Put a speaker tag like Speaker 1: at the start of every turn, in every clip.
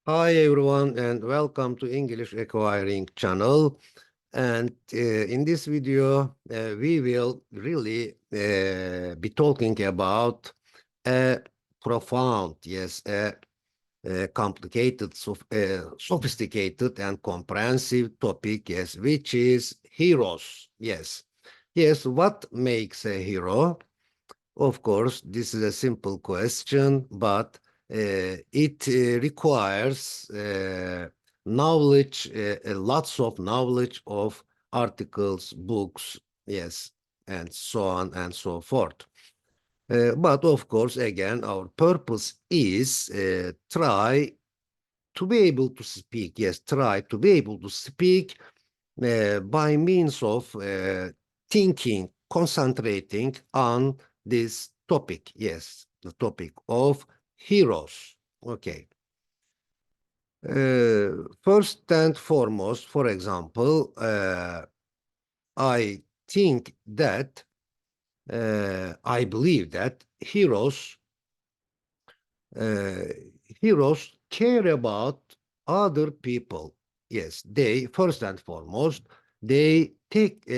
Speaker 1: Hi everyone and welcome to English Acquiring channel. And in this video, we will really be talking about a profound, yes, a complicated, sophisticated and comprehensive topic, yes, which is heroes. Yes, yes. What makes a hero? Of course, this is a simple question, but it requires knowledge, lots of knowledge of articles, books, yes, and so on and so forth. But of course, again, our purpose is try to be able to speak. Yes, try to be able to speak by means of thinking, concentrating on this topic. Yes, the topic of heroes. Okay. First and foremost, for example, I think that I believe that uh, heroes care about other people. Yes, they first and foremost they take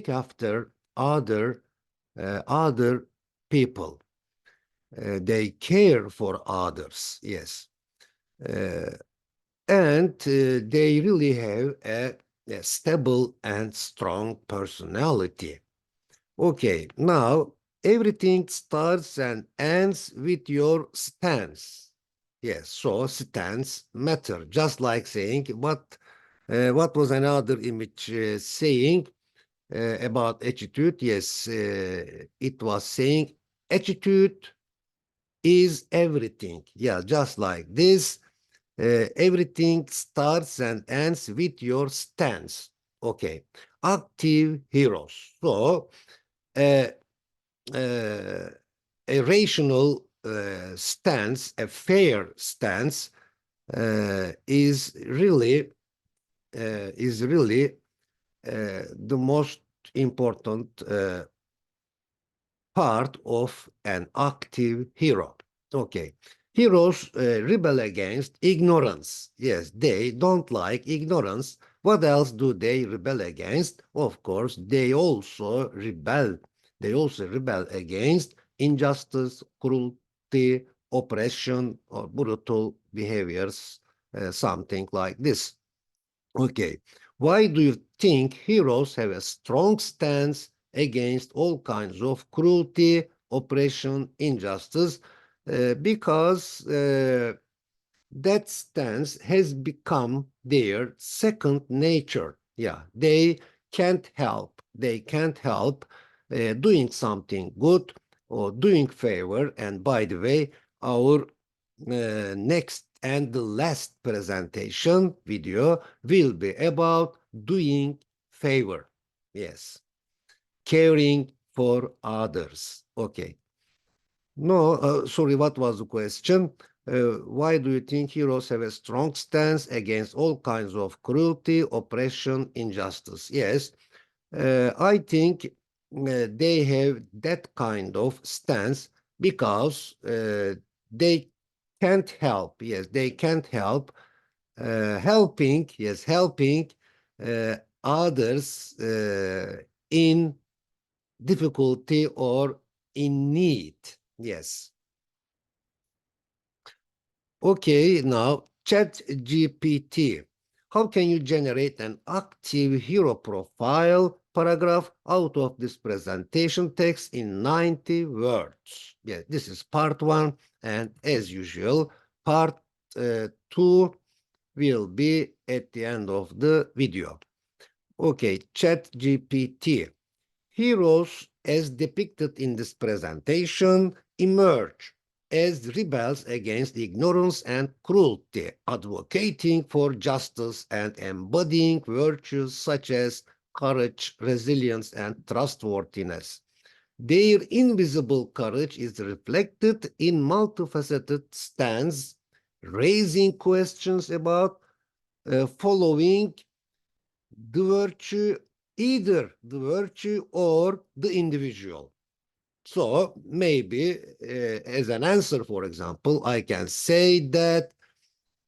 Speaker 1: after other people. They care for others. Yes, uh, and they really have a stable and strong personality. Okay, now everything starts and ends with your stance. Yes, so stance matter. Just like saying what was another image saying about attitude? Yes, it was saying attitude is everything. Yeah, just like this, everything starts and ends with your stance. Okay, active heroes. So. Uh, uh, a rational stance, a fair stance, is really the most important part of an active hero. Okay. Heroes rebel against ignorance. Yes, they don't like ignorance. What else do they rebel against? Of course, They also rebel against injustice, cruelty, oppression, or brutal behaviors, something like this. Okay. Why do you think heroes have a strong stance against all kinds of cruelty, oppression, injustice? Because that stance has become their second nature. Yeah, they can't help doing something good or doing favor. And by the way, our next and the last presentation video will be about doing favor. Yes, caring for others. Okay. No, sorry, what was the question? Why do you think heroes have a strong stance against all kinds of cruelty, oppression, injustice? Yes, I think they have that kind of stance because they can't help. Yes, they can't help helping uh, others in difficulty or in need. Yes. Okay, now ChatGPT. How can you generate an active hero profile paragraph out of this presentation text in 90 words? Yeah, this is part one, and as usual, part two will be at the end of the video. Okay, ChatGPT. Heroes, as depicted in this presentation, emerge as rebels against ignorance and cruelty, advocating for justice and embodying virtues such as courage, resilience, and trustworthiness. Their invisible courage is reflected in multifaceted stance, raising questions about following the virtue, either the virtue or the individual. So maybe as an answer, for example, I can say that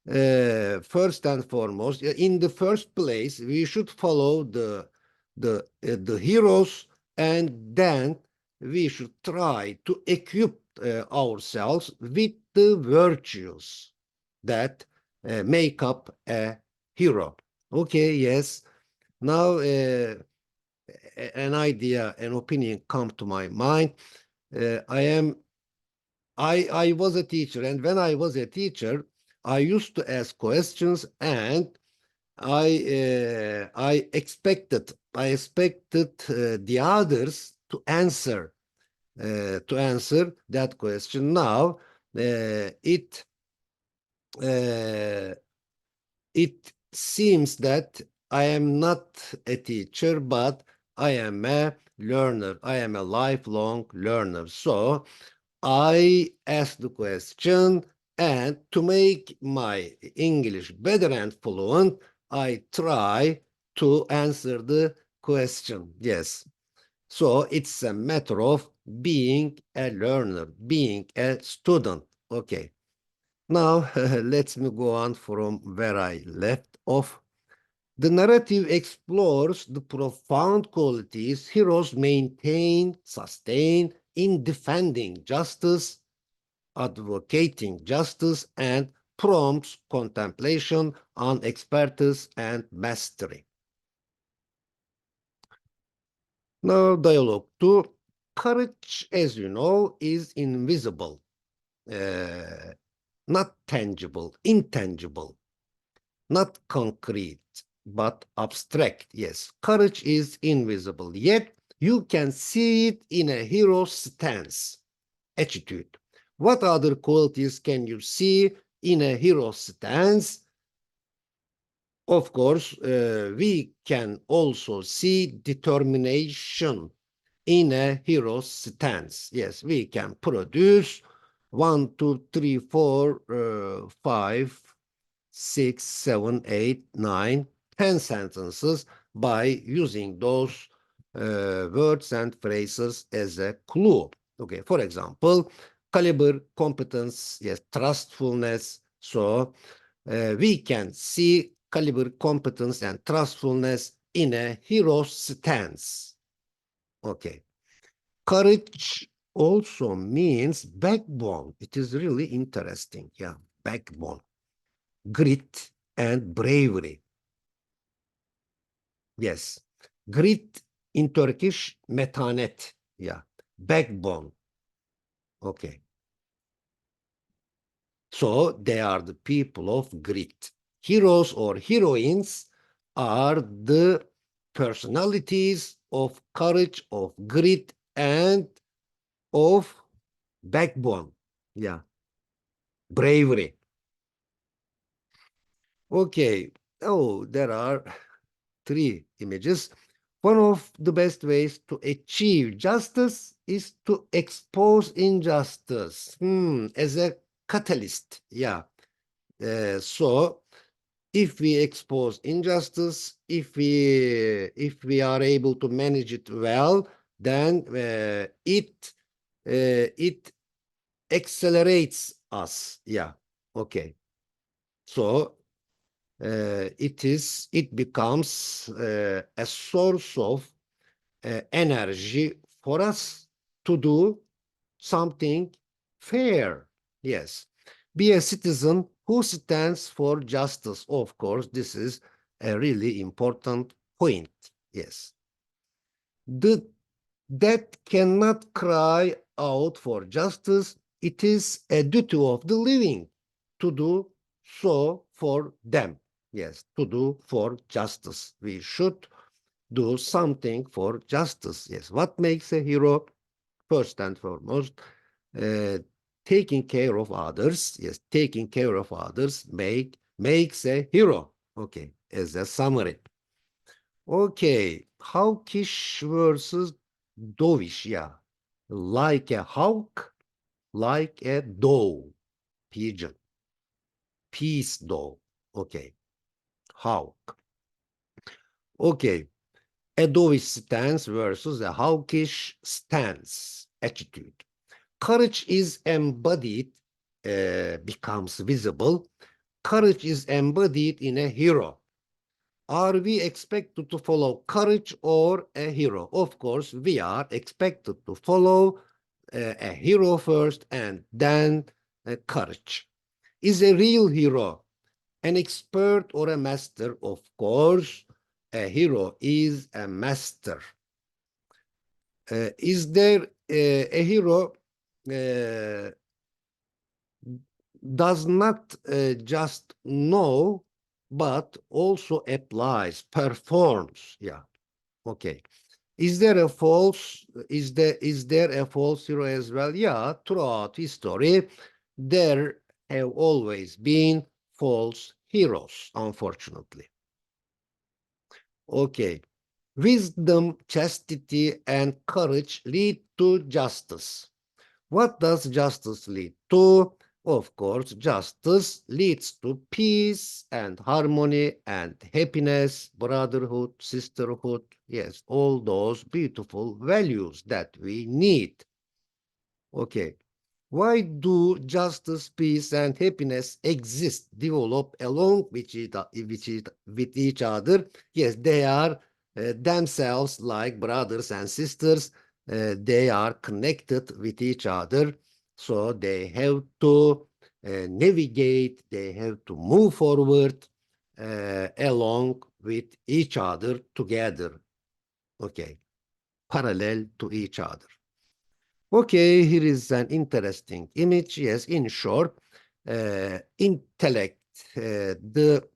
Speaker 1: first and foremost, in the first place, we should follow the heroes, and then we should try to equip ourselves with the virtues that make up a hero. Okay, yes. Now, an idea, an opinion come to my mind. I was a teacher, and when I was a teacher, I used to ask questions, and I expected the others to answer that question. Now, uh, it seems that I am not a teacher, but I am a learner. I am a lifelong learner. So I ask the question, and to make my English better and fluent, I try to answer the question. Yes. So it's a matter of being a learner, being a student. Okay. Now, let me go on from where I left off. The narrative explores the profound qualities heroes maintain, sustain in defending justice, advocating justice, and prompts contemplation on expertise and mastery. Now, dialogue 2. Courage, as you know, is invisible, uh, not tangible, intangible, not concrete, but abstract. Yes, courage is invisible, yet you can see it in a hero's stance, attitude. What other qualities can you see in a hero's stance? Of course, we can also see determination in a hero's stance. Yes, we can produce 1, 2, 3, 4, 5, 6, 7, 8, 9, 10 sentences by using those words and phrases as a clue. Okay, for example, caliber, competence, yes, trustfulness. So we can see caliber, competence, and trustfulness in a hero's stance. Okay. Courage also means backbone. It is really interesting. Yeah, backbone, grit, and bravery. Yes, grit in Turkish metanet. Yeah, backbone. Okay. So they are the people of grit. Heroes or heroines are the personalities of courage, of grit, and of backbone. Yeah, bravery. Okay. Oh, there are three images. One of the best ways to achieve justice is to expose injustice as a catalyst. Yeah. So if we expose injustice, if we are able to manage it well, then it accelerates us. Yeah. Okay. So it becomes a source of energy for us to do something fair. Yes. Be a citizen who stands for justice. Of course, this is a really important point. Yes. The that cannot cry out for justice. It is a duty of the living to do so for them. Yes, to do for justice. We should do something for justice. Yes, what makes a hero? First and foremost, uh, taking care of others. Yes, taking care of others makes a hero. Okay, as a summary. Okay, hawkish versus dovish. Yeah, like a hawk, like a dove, pigeon, peace dove. Okay, hawk. Okay, a dovish stance versus a hawkish stance, attitude. Courage is embodied, becomes visible Courage is embodied in a hero. Are we expected to follow courage or a hero? Of course, we are expected to follow a hero first and then courage. Is a real hero an expert or a master? Of course, a hero is a master. Is there a hero does not just know, but also applies, performs? Yeah, okay. Is there a false, is there a false hero as well? Yeah, throughout history, there have always been false heroes, unfortunately. Okay. Wisdom, chastity, and courage lead to justice. What does justice lead to? Of course, justice leads to peace and harmony and happiness, brotherhood, sisterhood. Yes, all those beautiful values that we need. Okay. Why do justice, peace, and happiness exist, develop along with each other? Yes, they are themselves like brothers and sisters. They are connected with each other. So they have to navigate, they have to move forward along with each other together. Okay, parallel to each other. Okay, here is an interesting image. Yes, in short, intellect, the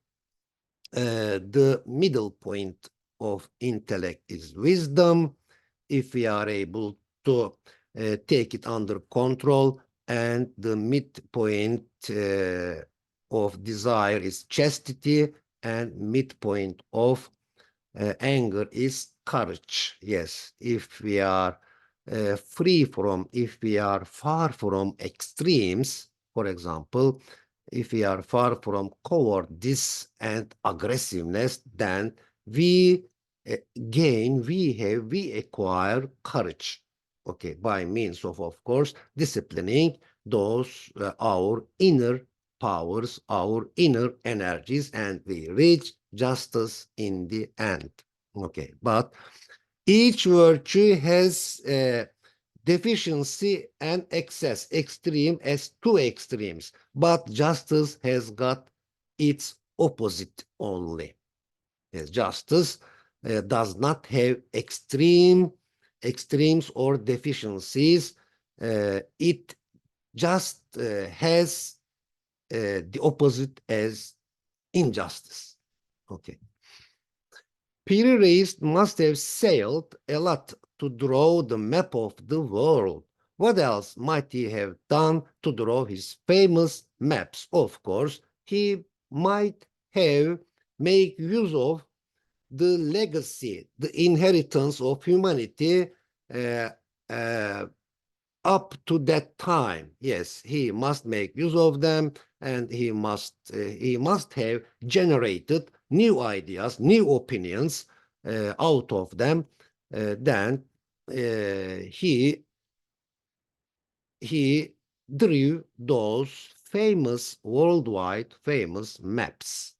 Speaker 1: middle point of intellect is wisdom. If we are able to take it under control, and the midpoint of desire is chastity, and midpoint of anger is courage. Yes, if we are if we are far from extremes, for example, if we are far from cowardice and aggressiveness, then we we acquire courage. Okay, by means of course, disciplining those our inner powers, our inner energies, and we reach justice in the end. Okay, but each virtue has deficiency and excess, extreme as two extremes, but justice has got its opposite only. Yes, justice does not have extremes or deficiencies. It just has the opposite as injustice. Okay. Piri Reis must have sailed a lot to draw the map of the world. What else might he have done to draw his famous maps? Of course, he might have made use of the legacy, the inheritance of humanity uh, uh, up to that time. Yes, he must make use of them, and he must have generated new ideas, new opinions out of them. Then he he drew those famous worldwide famous maps,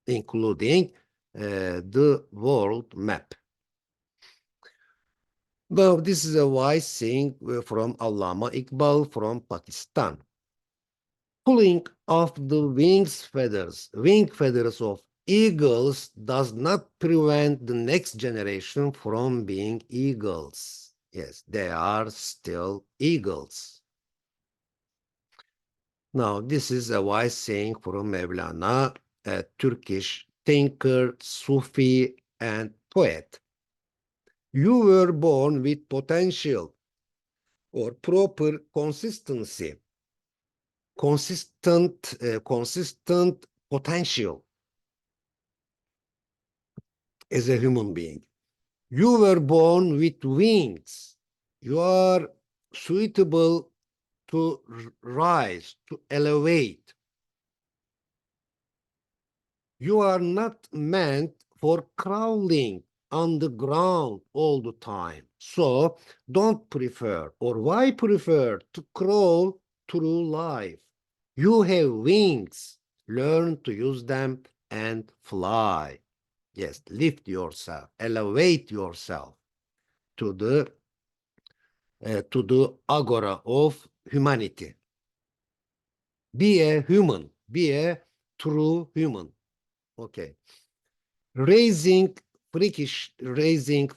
Speaker 1: including the world map. Well, this is a wise saying from Allama Iqbal from Pakistan. Pulling off the wing feathers of eagles does not prevent the next generation from being eagles. Yes, they are still eagles. Now, this is a wise saying from Mevlana, a Turkish thinker, Sufi, and poet. You were born with potential or proper consistency, consistent potential as a human being. You were born with wings. You are suitable to rise, to elevate. You are not meant for crawling on the ground all the time. So don't prefer, or why prefer to crawl through life? You have wings. learn to use them and fly. Yes, lift yourself, elevate yourself to the agora of humanity. Be a human, be a true human. Okay. Raising freakishly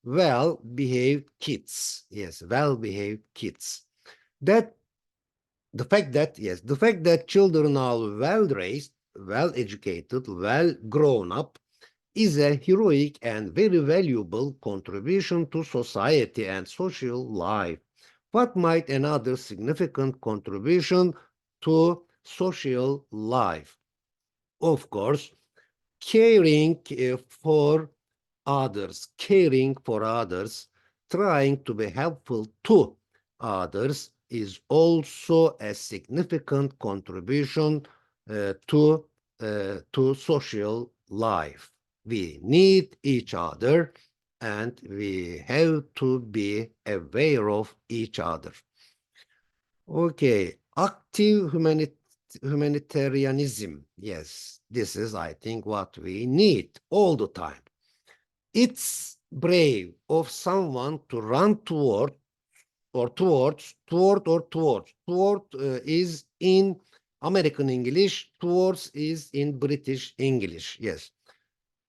Speaker 1: well-behaved kids. Yes, well-behaved kids. That the fact that children are well-raised, well-educated, well-grown up is a heroic and very valuable contribution to society and social life. What might another significant contribution to social life? Of course, caring caring for others, trying to be helpful to others is also a significant contribution to social life. We need each other and we have to be aware of each other. Okay, active humanitarianism. Yes, this is, I think, what we need all the time. It's brave of someone to run toward or towards, toward or towards. Toward is in American English, towards is in British English. Yes.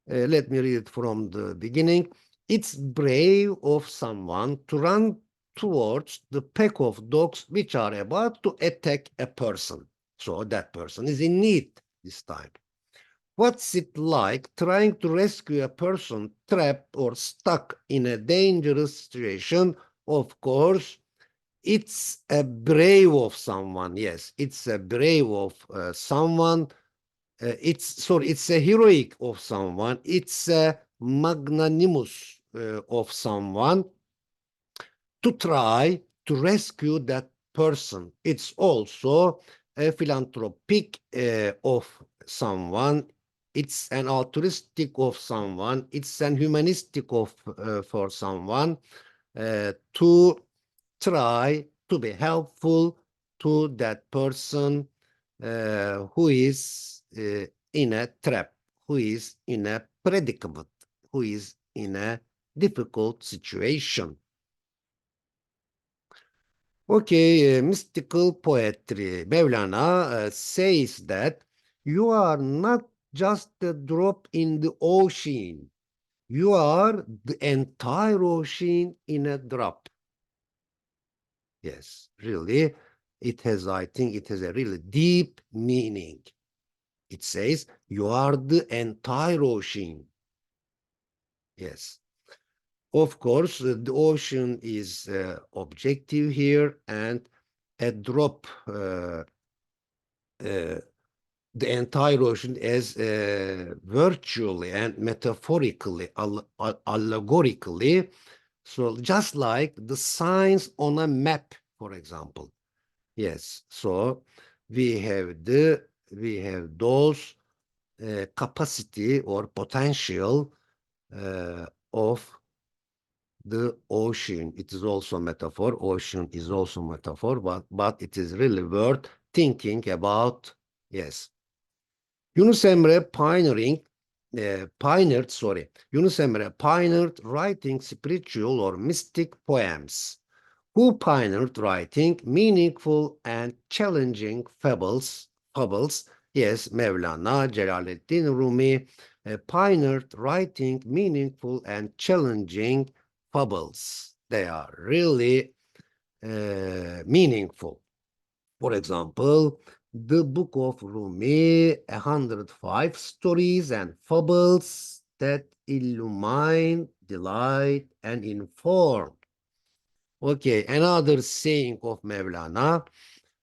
Speaker 1: Let me read it from the beginning. It's brave of someone to run towards the pack of dogs which are about to attack a person. So that person is in need this time. What's it like trying to rescue a person trapped or stuck in a dangerous situation? Of course, it's a brave of someone. Yes, it's a brave of someone. It's a heroic of someone. It's a magnanimous of someone to try to rescue that person. It's also a philanthropic of someone. It's an altruistic of someone. It's an humanistic of for someone to try to be helpful to that person who is in a trap, who is in a predicament, who is in a difficult situation. Okay, mystical poetry. Mevlana says that you are not just a drop in the ocean. You are the entire ocean in a drop. Yes, really, I think it has a really deep meaning. It says you are the entire ocean. Yes. Of course, the ocean is objective here, and a drop, the entire ocean as virtually and metaphorically, allegorically. So just like the signs on a map, for example. Yes. So we have those capacity or potential of the ocean. It is also a metaphor. Ocean is also a metaphor, but it is really worth thinking about. Yes. Yunus Emre Yunus Emre pioneered writing spiritual or mystic poems, who pioneered writing meaningful and challenging fables. Yes, Mevlana Celaleddin Rumi pioneered writing meaningful and challenging fables. They are really meaningful. For example, the Book of Rumi, 105 stories and fables that illumine, delight, and inform. Okay, another saying of Mevlana,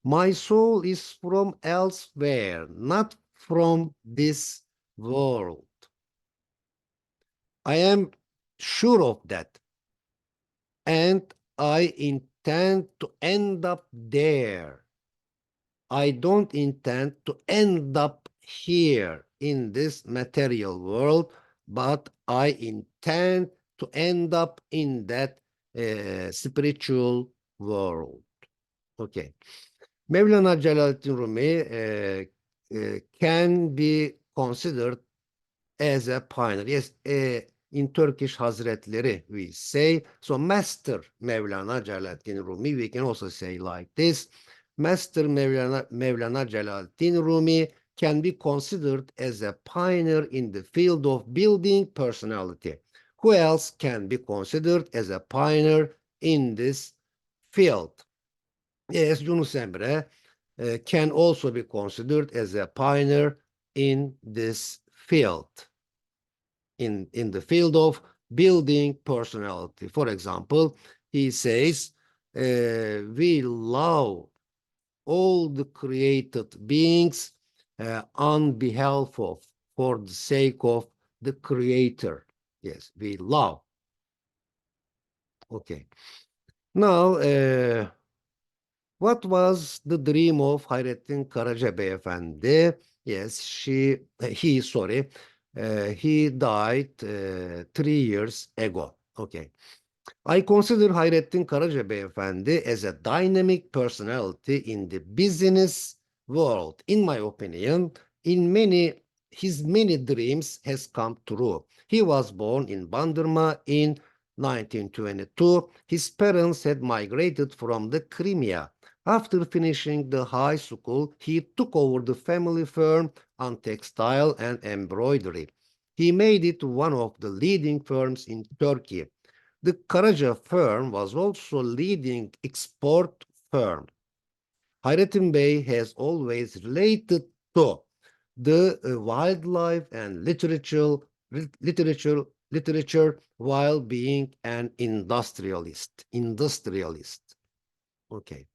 Speaker 1: my soul is from elsewhere, not from this world. I am sure of that, and I intend to end up there. I don't intend to end up here in this material world, but I intend to end up in that spiritual world. Okay. Mevlana Celaleddin Rumi can be considered as a pioneer. Yes, in Turkish Hazretleri we say. So Master Mevlana Celaleddin Rumi, we can also say like this. Master Mevlana Celaleddin Rumi can be considered as a pioneer in the field of building personality. Who else can be considered as a pioneer in this field? Yes, Yunus Emre can also be considered as a pioneer in this field, in the field of building personality. For example, he says, we love all the created beings on behalf of, for the sake of the creator. Yes, we love. Okay. Now, what was the dream of Hayrettin Karaca Beyefendi? Yes, he died 3 years ago. Okay. I consider Hayrettin Karaca Beyefendi as a dynamic personality in the business world. In my opinion, his many dreams has come true. He was born in Bandırma in 1922. His parents had migrated from the Crimea. After finishing the high school, he took over the family firm on textile and embroidery. He made it one of the leading firms in Turkey. The Karaca firm was also leading export firm. Hayrettin Bey has always related to the wildlife and literature while being an industrialist. Okay.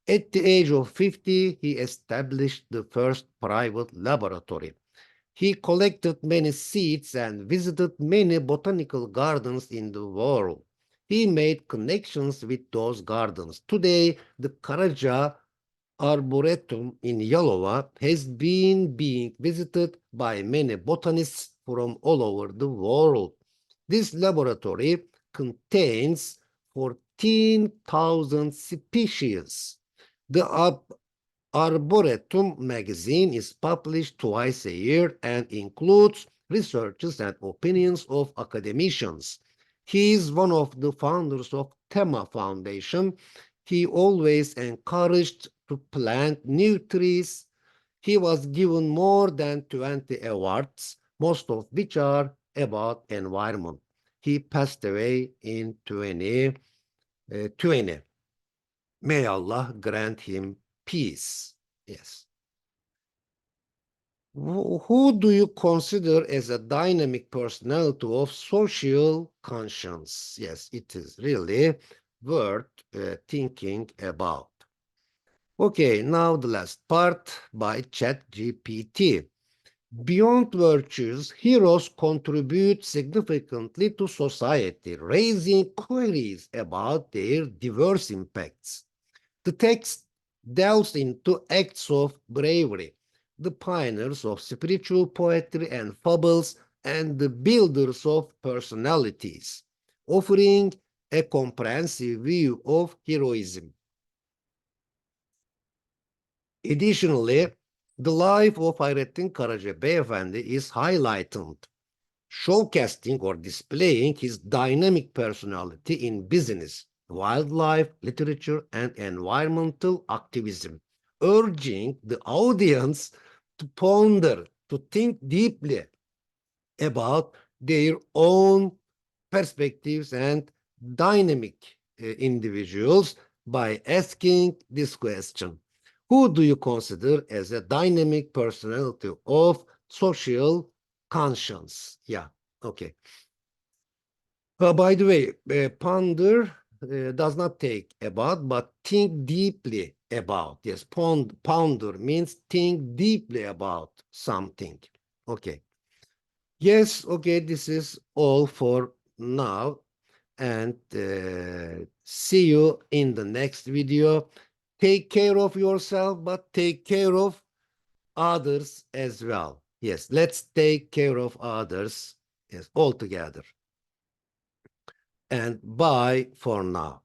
Speaker 1: At the age of 50, he established the first private laboratory. He collected many seeds and visited many botanical gardens in the world. He made connections with those gardens. Today, the Karaca Arboretum in Yalova has been being visited by many botanists from all over the world. This laboratory contains 14,000 species. The Arboretum magazine is published twice a year and includes researches and opinions of academicians. He is one of the founders of Tema Foundation. He always encouraged to plant new trees. He was given more than 20 awards, most of which are about environment. He passed away in 2020. May Allah grant him peace. Yes. Who do you consider as a dynamic personality of social conscience? Yes, it is really worth thinking about. Okay, now the last part by ChatGPT. Beyond virtues, heroes contribute significantly to society, raising queries about their diverse impacts. The text delves into acts of bravery, the pioneers of spiritual poetry and fables, and the builders of personalities, offering a comprehensive view of heroism. Additionally, the life of Hayrettin Karaca Beyefendi is highlighted, showcasing or displaying his dynamic personality in business, wildlife, literature, and environmental activism, urging the audience to ponder, to think deeply about their own perspectives and dynamic individuals by asking this question. Who do you consider as a dynamic personality of social conscience? Yeah, okay. By the way, ponder does not take about, but think deeply about. Yes, ponder means think deeply about something. Okay. Yes, okay, this is all for now. And see you in the next video. Take care of yourself, but take care of others as well. Yes, let's take care of others, yes, all together. And bye for now.